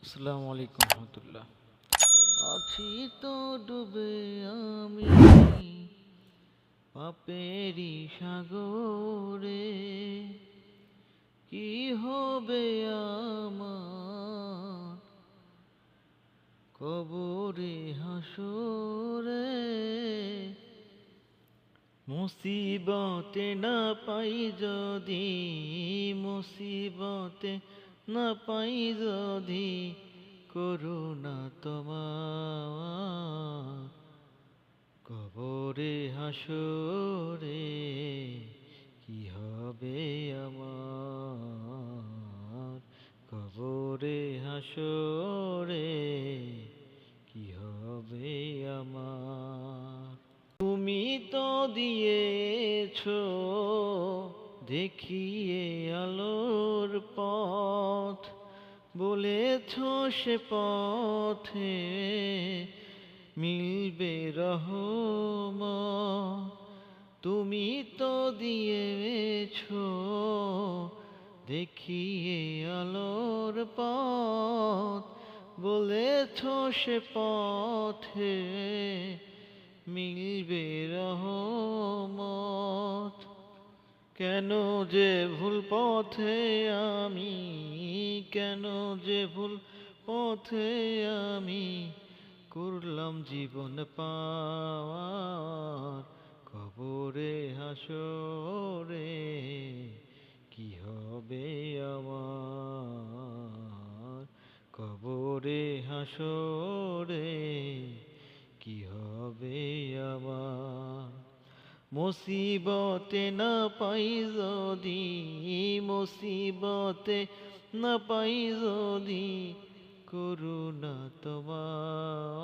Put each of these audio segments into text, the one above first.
আসসালামু আলাইকুম রহমতুল্লাহ। আছি তো ডুবে আমি পাপেরি সাগরে, কি হবে আমার কবরে হাসরে। মুসিবতে না পাই যদি, মুসিবতে না পাই যদি, করুণা তোমার কবরে হাসরে, কি হবে আমার কবরে হাসরে, কি হবে আমার। তুমি তো দিয়েছো দেখিয়ে আলোর পথ, বলেছো সে পথে মিলবে রহমত। তুমি তো দিয়েছো দেখিয়ে আলোর পথ, বলেছো সে পথে মিলবে রহমত। কেন যে ভুল পথে আমি, কেন যে ভুল পথে আমি করলাম জীবন পাওয়ার কবরে হাসরে, কি হবে আমার কবরে হাসরে, কি হবে আমার। মুসিবতে না পাই যদি, মুসিবতে না পাই যদি, করুণা তোমার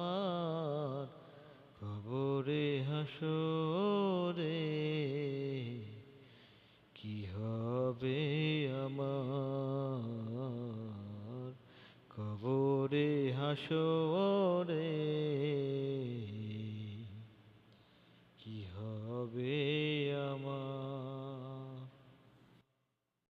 কবরে হাসরে, কি হবে আমার কবরে হাসরে।